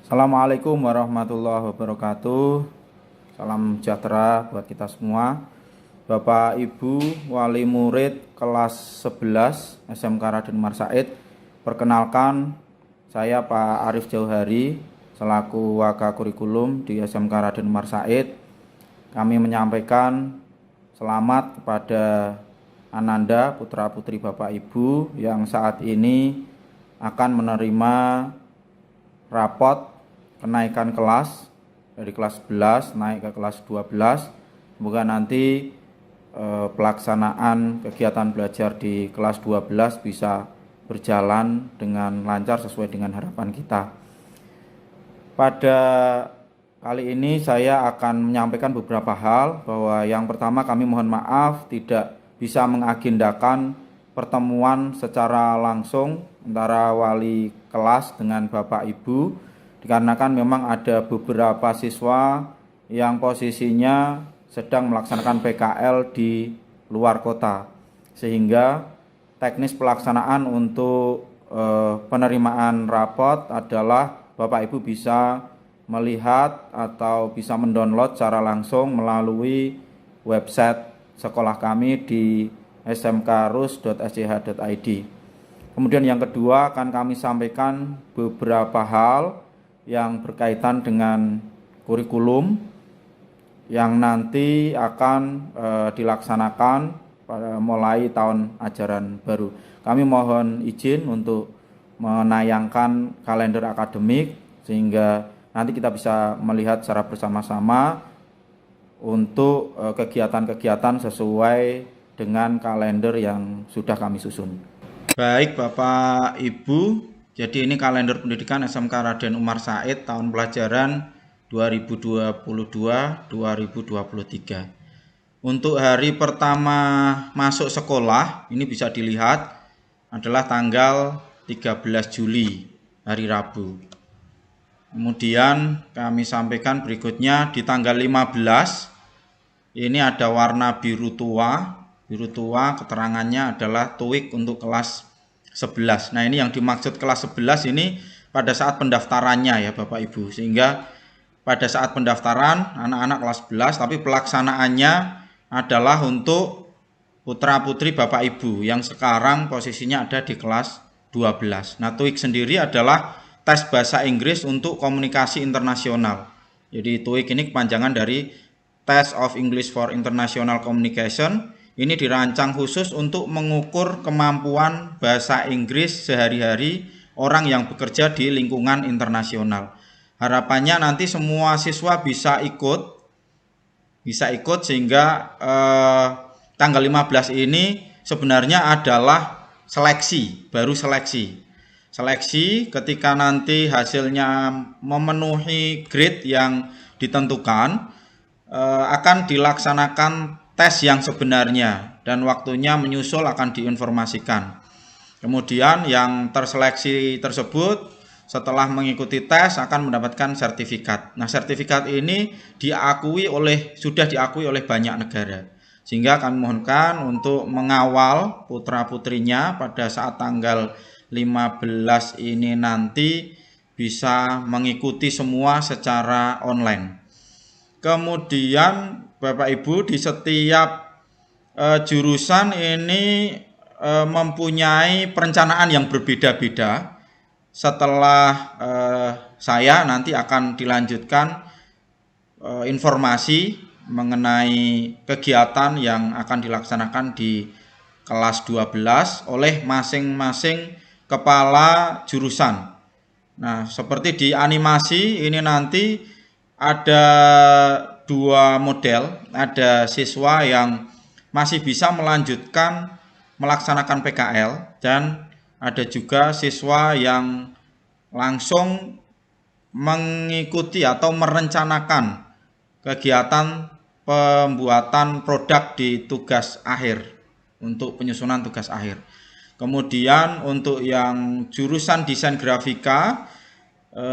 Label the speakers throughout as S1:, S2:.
S1: Assalamualaikum warahmatullahi wabarakatuh. Salam sejahtera buat kita semua. Bapak Ibu wali murid kelas 11 SMK Raden Umar Said. Perkenalkan, saya Pak Arif Jauhari selaku Waka Kurikulum di SMK Raden Umar Said. Kami menyampaikan selamat kepada Ananda putra putri Bapak Ibu yang saat ini akan menerima rapot kenaikan kelas dari kelas 11 naik ke kelas 12. Semoga nanti pelaksanaan kegiatan belajar di kelas 12 bisa berjalan dengan lancar sesuai dengan harapan kita. Pada kali ini saya akan menyampaikan beberapa hal, bahwa yang pertama kami mohon maaf tidak bisa mengagendakan pertemuan secara langsung antara wali kelas dengan Bapak Ibu, dikarenakan memang ada beberapa siswa yang posisinya sedang melaksanakan PKL di luar kota, sehingga teknis pelaksanaan untuk penerimaan rapot adalah Bapak Ibu bisa melihat atau bisa mendownload secara langsung melalui website sekolah kami di smkrus.sch.id. Kemudian yang kedua akan kami sampaikan beberapa hal yang berkaitan dengan kurikulum yang nanti akan dilaksanakan pada mulai tahun ajaran baru. Kami mohon izin untuk menayangkan kalender akademik sehingga nanti kita bisa melihat secara bersama-sama untuk kegiatan-kegiatan sesuai dengan kalender yang sudah kami susun. Baik Bapak Ibu, jadi ini kalender pendidikan SMK Raden Umar Said tahun pelajaran 2022-2023. Untuk hari pertama masuk sekolah, ini bisa dilihat adalah tanggal 13 Juli, hari Rabu. Kemudian kami sampaikan berikutnya di tanggal 15, ini ada warna biru tua. Biru tua keterangannya adalah TOEIC untuk kelas 11. Nah, ini yang dimaksud kelas 11 ini pada saat pendaftarannya ya Bapak Ibu. Sehingga pada saat pendaftaran anak-anak kelas 11, tapi pelaksanaannya adalah untuk putra-putri Bapak Ibu yang sekarang posisinya ada di kelas 12. Nah, TOEIC sendiri adalah tes bahasa Inggris untuk komunikasi internasional. Jadi TOEIC ini kepanjangan dari Test of English for International Communication. Ini dirancang khusus untuk mengukur kemampuan bahasa Inggris sehari-hari orang yang bekerja di lingkungan internasional. Harapannya nanti semua siswa bisa ikut sehingga tanggal 15 ini sebenarnya adalah seleksi, baru seleksi. Seleksi ketika nanti hasilnya memenuhi grade yang ditentukan, akan dilaksanakan tes yang sebenarnya dan waktunya menyusul akan diinformasikan. Kemudian yang terseleksi tersebut setelah mengikuti tes akan mendapatkan sertifikat. Nah, sertifikat ini sudah diakui oleh banyak negara. Sehingga kami mohonkan untuk mengawal putra-putrinya pada saat tanggal 15 ini nanti bisa mengikuti semua secara online. Kemudian Bapak Ibu di setiap jurusan ini mempunyai perencanaan yang berbeda-beda. Setelah saya nanti akan dilanjutkan informasi mengenai kegiatan yang akan dilaksanakan di kelas 12 oleh masing-masing kepala jurusan. Nah, seperti di animasi ini nanti ada dua model, ada siswa yang masih bisa melanjutkan melaksanakan PKL dan ada juga siswa yang langsung mengikuti atau merencanakan kegiatan pembuatan produk di tugas akhir untuk penyusunan tugas akhir. Kemudian untuk yang jurusan desain grafika,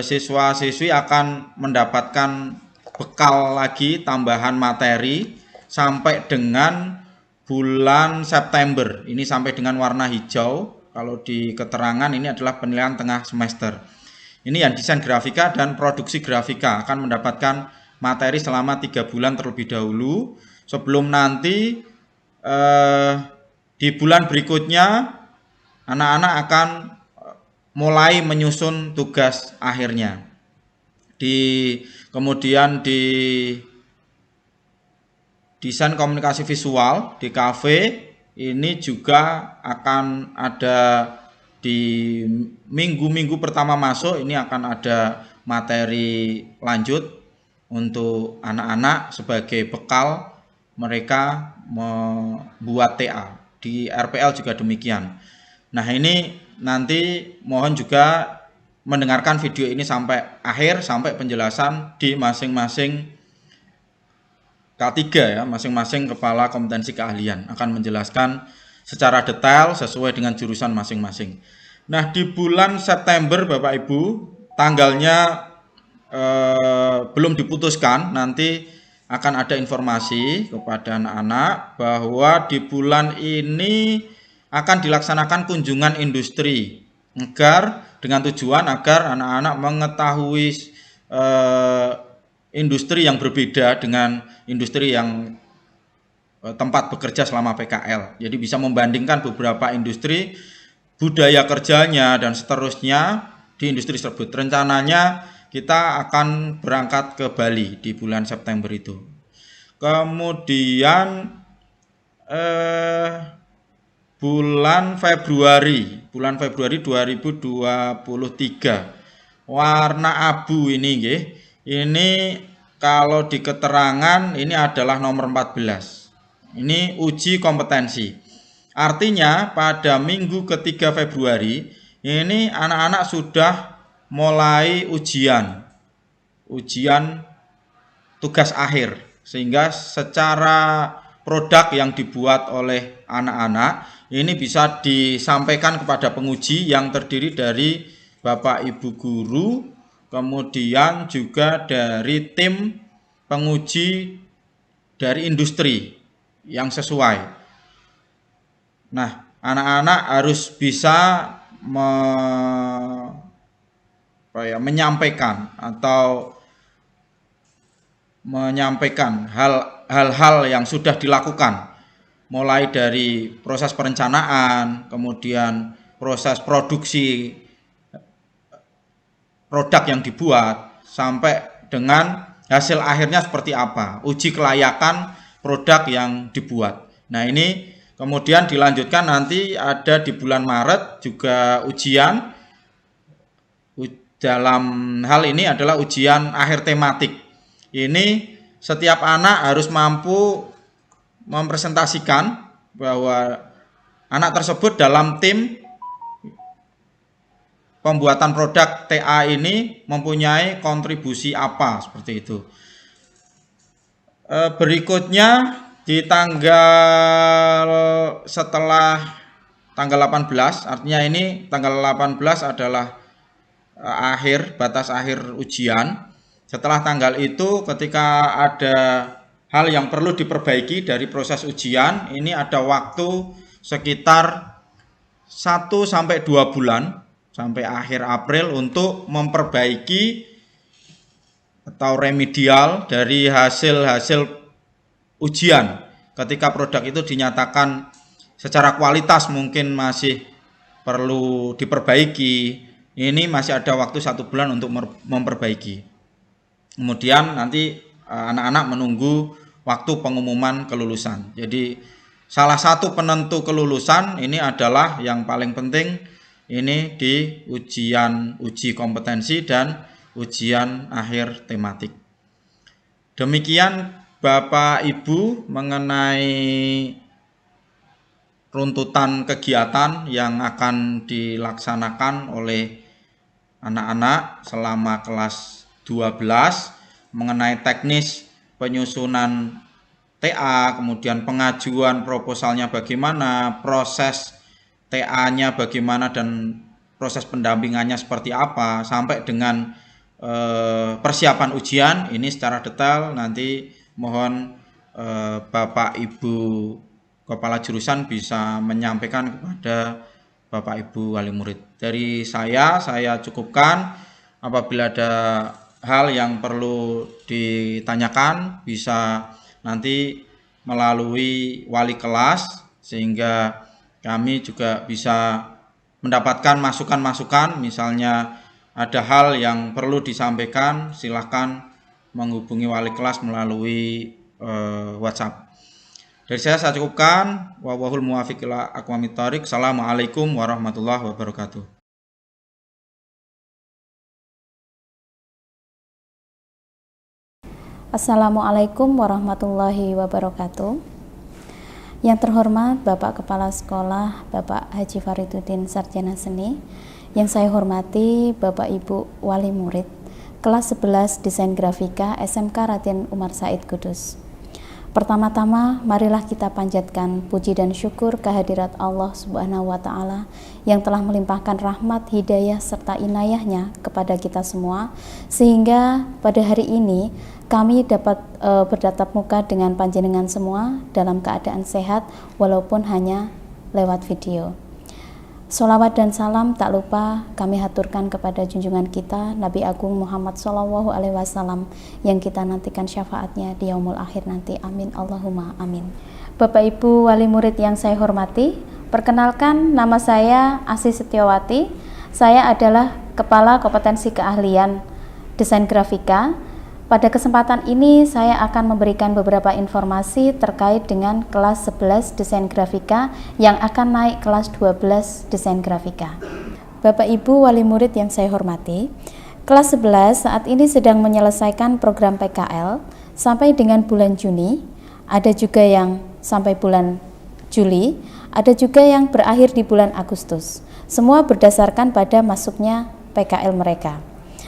S1: siswa-siswi akan mendapatkan bekal lagi tambahan materi sampai dengan bulan September. Ini sampai dengan warna hijau. Kalau di keterangan ini adalah penilaian tengah semester. Ini yang desain grafika dan produksi grafika akan mendapatkan materi selama 3 bulan terlebih dahulu sebelum nanti di bulan berikutnya anak-anak akan mulai menyusun tugas akhirnya. Kemudian di desain komunikasi visual di kafe ini juga akan ada di minggu-minggu pertama masuk, ini akan ada materi lanjut untuk anak-anak sebagai bekal mereka membuat TA. Di RPL juga demikian. Nah, ini nanti mohon juga mendengarkan video ini sampai akhir, sampai penjelasan di masing-masing K3 ya, masing-masing kepala kompetensi keahlian akan menjelaskan secara detail sesuai dengan jurusan masing-masing. Nah, di bulan September Bapak Ibu, tanggalnya belum diputuskan, nanti akan ada informasi kepada anak-anak bahwa di bulan ini akan dilaksanakan kunjungan industri dengan tujuan agar anak-anak mengetahui industri yang berbeda dengan industri yang tempat bekerja selama PKL. Jadi bisa membandingkan beberapa industri, budaya kerjanya dan seterusnya di industri tersebut. Rencananya kita akan berangkat ke Bali di bulan September itu. Kemudian bulan Februari 2023 warna abu ini nggih. Ini kalau di keterangan ini adalah nomor 14. Ini uji kompetensi. Artinya pada minggu ketiga Februari ini anak-anak sudah mulai ujian tugas akhir, sehingga secara produk yang dibuat oleh anak-anak ini bisa disampaikan kepada penguji yang terdiri dari Bapak Ibu guru, kemudian juga dari tim penguji dari industri yang sesuai. Nah, anak-anak harus bisa menyampaikan hal-hal yang sudah dilakukan, mulai dari proses perencanaan, kemudian proses produksi produk yang dibuat, sampai dengan hasil akhirnya seperti apa, uji kelayakan produk yang dibuat. Nah, ini kemudian dilanjutkan nanti ada di bulan Maret juga ujian. Dalam hal ini adalah ujian akhir tematik. Ini setiap anak harus mampu mempresentasikan bahwa anak tersebut dalam tim pembuatan produk TA ini mempunyai kontribusi apa, seperti itu. Berikutnya di setelah tanggal 18, artinya ini tanggal 18 adalah batas akhir ujian. Setelah tanggal itu, ketika ada hal yang perlu diperbaiki dari proses ujian, ini ada waktu sekitar 1-2 bulan sampai akhir April untuk memperbaiki atau remedial dari hasil ujian. Ketika produk itu dinyatakan secara kualitas mungkin masih perlu diperbaiki, ini masih ada waktu 1 bulan untuk memperbaiki. Kemudian nanti anak-anak menunggu waktu pengumuman kelulusan. Jadi salah satu penentu kelulusan ini adalah yang paling penting, ini di uji kompetensi dan ujian akhir tematik. Demikian Bapak Ibu mengenai runtutan kegiatan yang akan dilaksanakan oleh anak-anak selama kelas 12 mengenai teknis penyusunan TA, kemudian pengajuan proposalnya bagaimana, proses TA-nya bagaimana, dan proses pendampingannya seperti apa, sampai dengan persiapan ujian. Ini secara detail nanti mohon Bapak Ibu Kepala Jurusan bisa menyampaikan kepada Bapak Ibu wali murid. Dari saya cukupkan. apabila ada hal yang perlu ditanyakan bisa nanti melalui wali kelas, sehingga kami juga bisa mendapatkan masukan-masukan. Misalnya ada hal yang perlu disampaikan, silahkan menghubungi wali kelas melalui WhatsApp. Dari saya cukupkan. Wallahul muwaffiq ila aqwamit thoriq. Assalamualaikum warahmatullahi wabarakatuh.
S2: Assalamualaikum warahmatullahi wabarakatuh. Yang terhormat Bapak Kepala Sekolah, Bapak Haji Fariduddin Sarjana Seni. Yang saya hormati Bapak Ibu Wali Murid kelas 11 Desain Grafika SMK Raden Umar Said Kudus. Pertama-tama, marilah kita panjatkan puji dan syukur kehadirat Allah Subhanahu wa Ta'ala yang telah melimpahkan rahmat, hidayah, serta inayahnya kepada kita semua, sehingga pada hari ini kami dapat bertatap muka dengan panjenengan semua dalam keadaan sehat, walaupun hanya lewat video. Sholawat dan salam tak lupa kami haturkan kepada junjungan kita Nabi Agung Muhammad SAW yang kita nantikan syafaatnya di yaumul akhir nanti. Amin Allahumma amin. Bapak Ibu wali murid yang saya hormati, perkenalkan, nama saya Asih Setiawati. Saya adalah Kepala Kompetensi Keahlian Desain Grafika. Pada kesempatan ini saya akan memberikan beberapa informasi terkait dengan kelas 11 Desain Grafika yang akan naik kelas 12 Desain Grafika. Bapak Ibu wali murid yang saya hormati, kelas 11 saat ini sedang menyelesaikan program PKL sampai dengan bulan Juni, ada juga yang sampai bulan Juli, ada juga yang berakhir di bulan Agustus. Semua berdasarkan pada masuknya PKL mereka.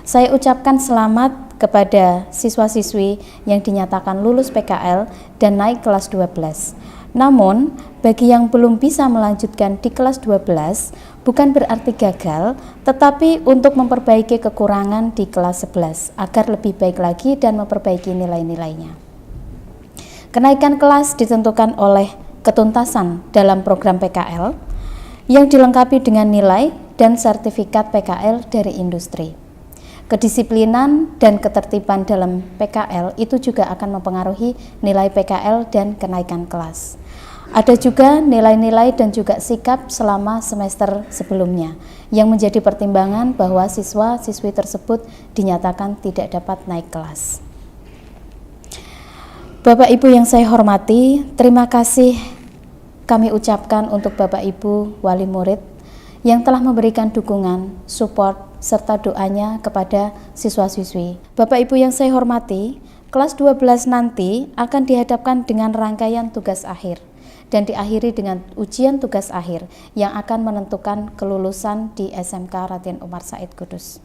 S2: Saya ucapkan selamat kepada siswa-siswi yang dinyatakan lulus PKL dan naik kelas 12. Namun, bagi yang belum bisa melanjutkan di kelas 12, bukan berarti gagal, tetapi untuk memperbaiki kekurangan di kelas 11 agar lebih baik lagi dan memperbaiki nilai-nilainya. Kenaikan kelas ditentukan oleh ketuntasan dalam program PKL yang dilengkapi dengan nilai dan sertifikat PKL dari industri. Kedisiplinan dan ketertiban dalam PKL itu juga akan mempengaruhi nilai PKL dan kenaikan kelas. Ada juga nilai-nilai dan juga sikap selama semester sebelumnya yang menjadi pertimbangan bahwa siswa-siswi tersebut dinyatakan tidak dapat naik kelas. Bapak Ibu yang saya hormati, terima kasih kami ucapkan untuk Bapak Ibu wali murid yang telah memberikan dukungan, support, serta doanya kepada siswa-siswi. Bapak Ibu yang saya hormati, kelas 12 nanti akan dihadapkan dengan rangkaian tugas akhir dan diakhiri dengan ujian tugas akhir yang akan menentukan kelulusan di SMK Raden Umar Said Kudus.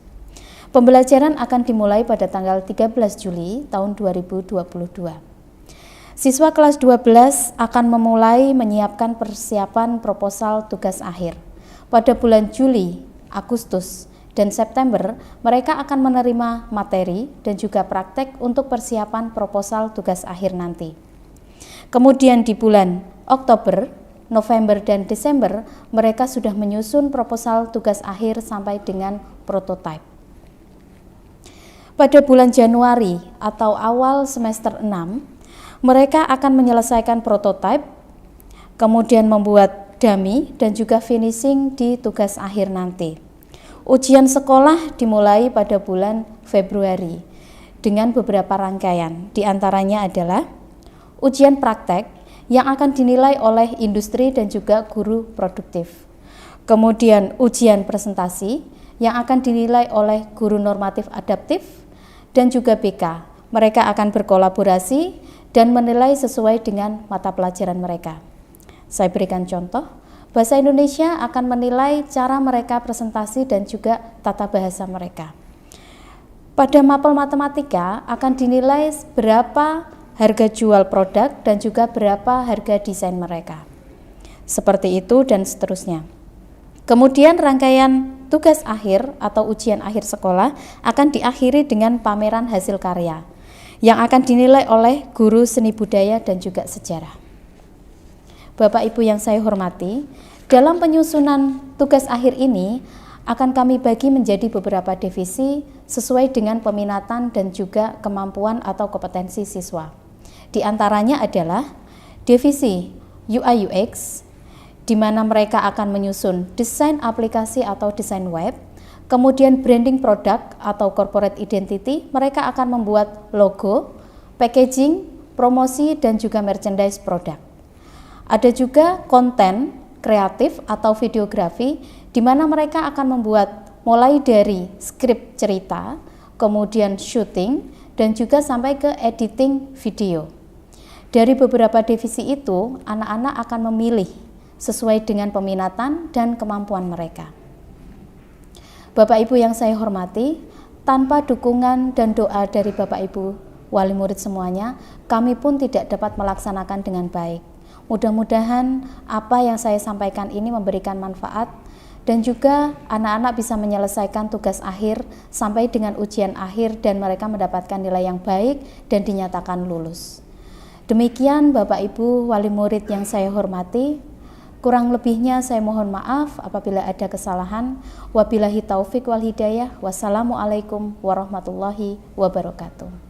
S2: Pembelajaran akan dimulai pada tanggal 13 Juli tahun 2022. Siswa kelas 12 akan memulai menyiapkan persiapan proposal tugas akhir. Pada bulan Juli, Agustus, dan September, mereka akan menerima materi dan juga praktek untuk persiapan proposal tugas akhir nanti. Kemudian di bulan Oktober, November, dan Desember, mereka sudah menyusun proposal tugas akhir sampai dengan prototipe. Pada bulan Januari atau awal semester 6, mereka akan menyelesaikan prototipe, kemudian membuat dummy dan juga finishing di tugas akhir nanti. Ujian sekolah dimulai pada bulan Februari dengan beberapa rangkaian. Di antaranya adalah ujian praktek yang akan dinilai oleh industri dan juga guru produktif. Kemudian ujian presentasi yang akan dinilai oleh guru normatif adaptif dan juga BK. Mereka akan berkolaborasi dan menilai sesuai dengan mata pelajaran mereka. Saya berikan contoh, bahasa Indonesia akan menilai cara mereka presentasi dan juga tata bahasa mereka. Pada mapel matematika akan dinilai berapa harga jual produk dan juga berapa harga desain mereka. Seperti itu dan seterusnya. Kemudian rangkaian tugas akhir atau ujian akhir sekolah akan diakhiri dengan pameran hasil karya yang akan dinilai oleh guru seni budaya dan juga sejarah. Bapak Ibu yang saya hormati, dalam penyusunan tugas akhir ini akan kami bagi menjadi beberapa divisi sesuai dengan peminatan dan juga kemampuan atau kompetensi siswa. Di antaranya adalah divisi UI UX, di mana mereka akan menyusun desain aplikasi atau desain web, kemudian branding produk atau corporate identity, mereka akan membuat logo, packaging, promosi, dan juga merchandise produk. Ada juga konten kreatif atau videografi, di mana mereka akan membuat mulai dari skrip cerita, kemudian syuting, dan juga sampai ke editing video. Dari beberapa divisi itu, anak-anak akan memilih sesuai dengan peminatan dan kemampuan mereka. Bapak Ibu yang saya hormati, tanpa dukungan dan doa dari Bapak Ibu wali murid semuanya, kami pun tidak dapat melaksanakan dengan baik. Mudah-mudahan apa yang saya sampaikan ini memberikan manfaat dan juga anak-anak bisa menyelesaikan tugas akhir sampai dengan ujian akhir dan mereka mendapatkan nilai yang baik dan dinyatakan lulus. Demikian Bapak Ibu wali murid yang saya hormati. Kurang lebihnya saya mohon maaf apabila ada kesalahan. Wabillahi taufik wal hidayah. Wassalamualaikum warahmatullahi wabarakatuh.